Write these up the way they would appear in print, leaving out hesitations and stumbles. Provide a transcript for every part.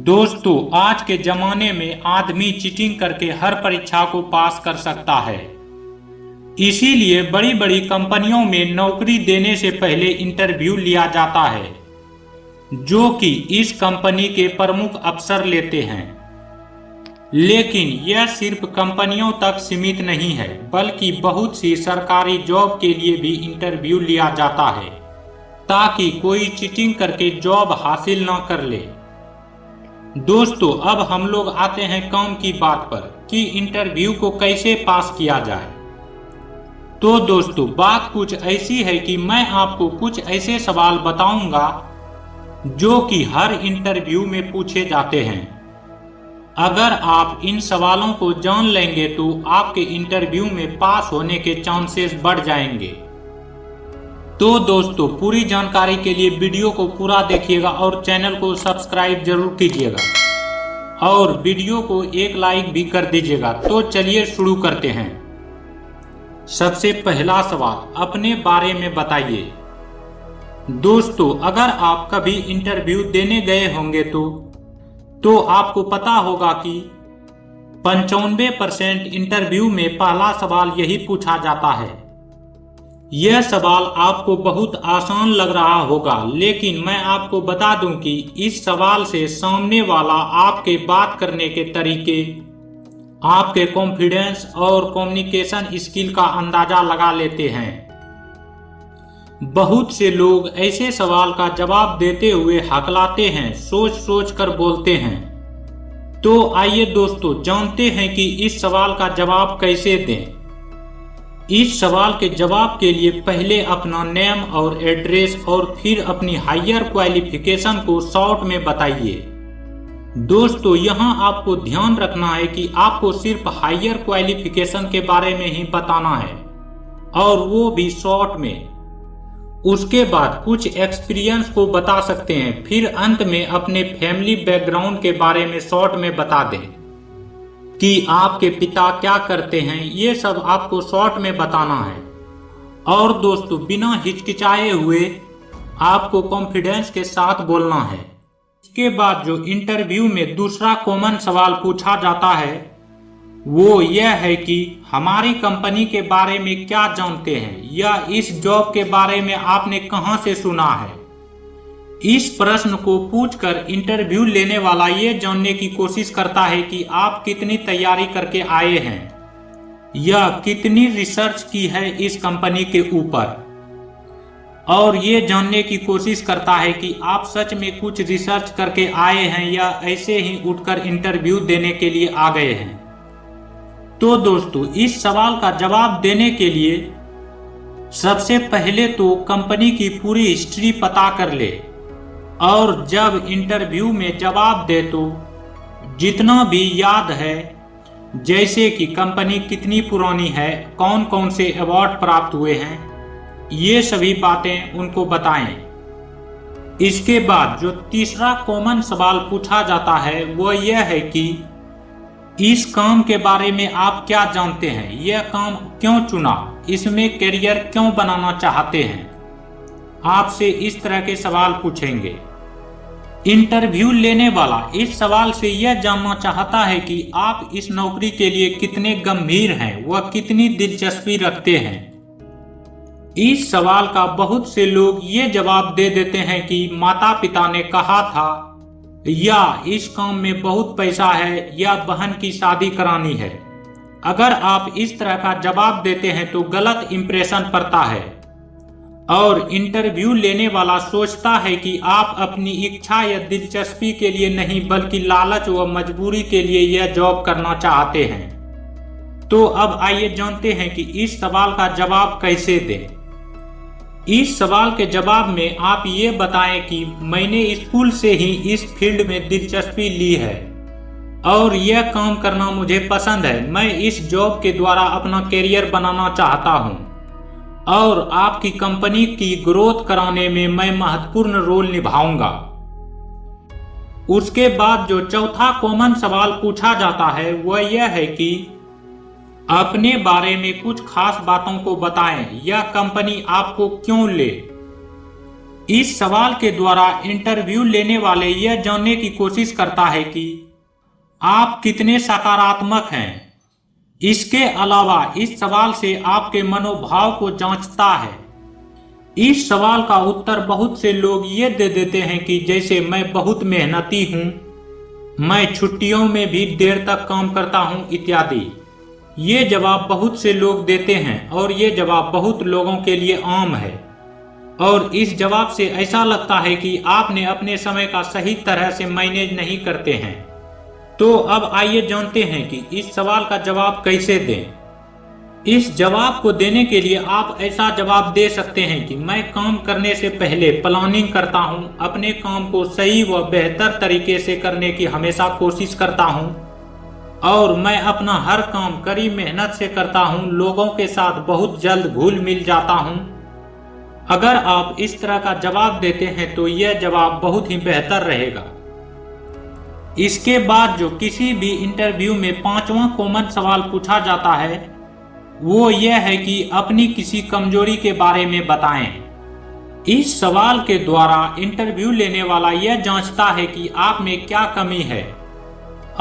दोस्तों, आज के जमाने में आदमी चीटिंग करके हर परीक्षा को पास कर सकता है। इसीलिए बड़ी बड़ी कंपनियों में नौकरी देने से पहले इंटरव्यू लिया जाता है, जो कि इस कंपनी के प्रमुख अफसर लेते हैं। लेकिन यह सिर्फ कंपनियों तक सीमित नहीं है, बल्कि बहुत सी सरकारी जॉब के लिए भी इंटरव्यू लिया जाता है, ताकि कोई चीटिंग करके जॉब हासिल न कर ले। दोस्तों, अब हम लोग आते हैं काम की बात पर कि इंटरव्यू को कैसे पास किया जाए। तो दोस्तों, बात कुछ ऐसी है कि मैं आपको कुछ ऐसे सवाल बताऊंगा जो कि हर इंटरव्यू में पूछे जाते हैं। अगर आप इन सवालों को जान लेंगे तो आपके इंटरव्यू में पास होने के चांसेस बढ़ जाएंगे। तो दोस्तों, पूरी जानकारी के लिए वीडियो को पूरा देखिएगा और चैनल को सब्सक्राइब जरूर कीजिएगा और वीडियो को एक लाइक भी कर दीजिएगा। तो चलिए शुरू करते हैं। सबसे पहला सवाल, अपने बारे में बताइए। दोस्तों, अगर आप कभी इंटरव्यू देने गए होंगे तो आपको पता होगा कि 95% इंटरव्यू में पहला सवाल यही पूछा जाता है। यह सवाल आपको बहुत आसान लग रहा होगा, लेकिन मैं आपको बता दूं कि इस सवाल से सामने वाला आपके बात करने के तरीके, आपके कॉन्फिडेंस और कम्युनिकेशन स्किल का अंदाजा लगा लेते हैं। बहुत से लोग ऐसे सवाल का जवाब देते हुए हकलाते हैं, सोच सोच कर बोलते हैं। तो आइए दोस्तों, जानते हैं कि इस सवाल का जवाब कैसे दें। इस सवाल के जवाब के लिए पहले अपना नेम और एड्रेस और फिर अपनी हायर क्वालिफिकेशन को शॉर्ट में बताइए। दोस्तों, यहां आपको ध्यान रखना है कि आपको सिर्फ हायर क्वालिफिकेशन के बारे में ही बताना है, और वो भी शॉर्ट में। उसके बाद कुछ एक्सपीरियंस को बता सकते हैं, फिर अंत में अपने फैमिली बैकग्राउंड के बारे में शॉर्ट में बता दें कि आपके पिता क्या करते हैं। ये सब आपको शॉर्ट में बताना है। और दोस्तों, बिना हिचकिचाए हुए आपको कॉन्फिडेंस के साथ बोलना है। इसके बाद जो इंटरव्यू में दूसरा कॉमन सवाल पूछा जाता है वो यह है कि हमारी कंपनी के बारे में क्या जानते हैं, या इस जॉब के बारे में आपने कहां से सुना है। इस प्रश्न को पूछकर इंटरव्यू लेने वाला ये जानने की कोशिश करता है कि आप कितनी तैयारी करके आए हैं या कितनी रिसर्च की है इस कंपनी के ऊपर, और ये जानने की कोशिश करता है कि आप सच में कुछ रिसर्च करके आए हैं या ऐसे ही उठकर इंटरव्यू देने के लिए आ गए हैं। तो दोस्तों, इस सवाल का जवाब देने के लिए सबसे पहले तो कंपनी की पूरी हिस्ट्री पता कर ले, और जब इंटरव्यू में जवाब दे तो जितना भी याद है, जैसे कि कंपनी कितनी पुरानी है, कौन कौन से अवार्ड प्राप्त हुए हैं, ये सभी बातें उनको बताएं। इसके बाद जो तीसरा कॉमन सवाल पूछा जाता है वो यह है कि इस काम के बारे में आप क्या जानते हैं, यह काम क्यों चुना, इसमें करियर क्यों बनाना चाहते हैं। आपसे इस तरह के सवाल पूछेंगे। इंटरव्यू लेने वाला इस सवाल से यह जानना चाहता है कि आप इस नौकरी के लिए कितने गंभीर हैं, वह कितनी दिलचस्पी रखते हैं। इस सवाल का बहुत से लोग ये जवाब दे देते हैं कि माता पिता ने कहा था, या इस काम में बहुत पैसा है, या बहन की शादी करानी है। अगर आप इस तरह का जवाब देते हैं तो गलत इंप्रेशन पड़ता है, और इंटरव्यू लेने वाला सोचता है कि आप अपनी इच्छा या दिलचस्पी के लिए नहीं, बल्कि लालच व मजबूरी के लिए यह जॉब करना चाहते हैं। तो अब आइए जानते हैं कि इस सवाल का जवाब कैसे दें। इस सवाल के जवाब में आप ये बताएं कि मैंने स्कूल से ही इस फील्ड में दिलचस्पी ली है और यह काम करना मुझे पसंद है। मैं इस जॉब के द्वारा अपना करियर बनाना चाहता हूं, और आपकी कंपनी की ग्रोथ कराने में मैं महत्वपूर्ण रोल निभाऊंगा। उसके बाद जो चौथा कॉमन सवाल पूछा जाता है वह यह है कि अपने बारे में कुछ खास बातों को बताएं, या कंपनी आपको क्यों ले। इस सवाल के द्वारा इंटरव्यू लेने वाले यह जानने की कोशिश करता है कि आप कितने सकारात्मक हैं। इसके अलावा इस सवाल से आपके मनोभाव को जांचता है। इस सवाल का उत्तर बहुत से लोग ये दे देते हैं कि जैसे मैं बहुत मेहनती हूँ, मैं छुट्टियों में भी देर तक काम करता हूँ इत्यादि। ये जवाब बहुत से लोग देते हैं और ये जवाब बहुत लोगों के लिए आम है और इस जवाब से ऐसा लगता है कि आपने अपने समय का सही तरह से मैनेज नहीं करते हैं। तो अब आइए जानते हैं कि इस सवाल का जवाब कैसे दें। इस जवाब को देने के लिए आप ऐसा जवाब दे सकते हैं कि मैं काम करने से पहले प्लानिंग करता हूं, अपने काम को सही व बेहतर तरीके से करने की हमेशा कोशिश करता हूं और मैं अपना हर काम कड़ी मेहनत से करता हूं, लोगों के साथ बहुत जल्द घुल मिल जाता हूं। अगर आप इस तरह का जवाब देते हैं तो यह जवाब बहुत ही बेहतर रहेगा। इसके बाद जो किसी भी इंटरव्यू में 5वां कॉमन सवाल पूछा जाता है वो यह है कि अपनी किसी कमजोरी के बारे में बताएं। इस सवाल के द्वारा इंटरव्यू लेने वाला यह जांचता है कि आप में क्या कमी है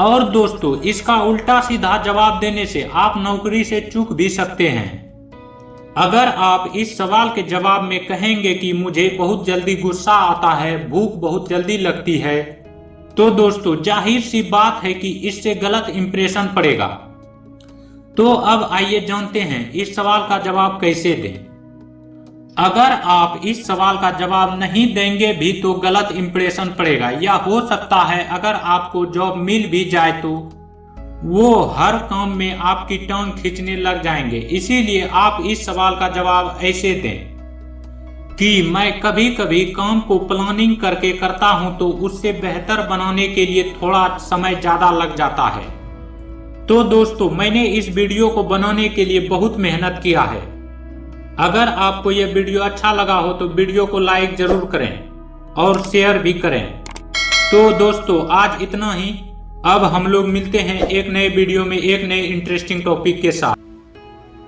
और दोस्तों इसका उल्टा सीधा जवाब देने से आप नौकरी से चूक भी सकते हैं। अगर आप इस सवाल के जवाब में कहेंगे कि मुझे बहुत जल्दी गुस्सा आता है, भूख बहुत जल्दी लगती है, तो दोस्तों जाहिर सी बात है कि इससे गलत इंप्रेशन पड़ेगा। तो अब आइए जानते हैं इस सवाल का जवाब कैसे दें। अगर आप इस सवाल का जवाब नहीं देंगे भी तो गलत इंप्रेशन पड़ेगा, या हो सकता है अगर आपको जॉब मिल भी जाए तो वो हर काम में आपकी टांग खींचने लग जाएंगे। इसीलिए आप इस सवाल का जवाब ऐसे दें कि मैं कभी कभी काम को प्लानिंग करके करता हूं तो उससे बेहतर बनाने के लिए थोड़ा समय ज्यादा लग जाता है। तो दोस्तों मैंने इस वीडियो को बनाने के लिए बहुत मेहनत किया है। अगर आपको यह वीडियो अच्छा लगा हो तो वीडियो को लाइक जरूर करें और शेयर भी करें। तो दोस्तों आज इतना ही। अब हम लोग मिलते हैं एक नए वीडियो में एक नए इंटरेस्टिंग टॉपिक के साथ।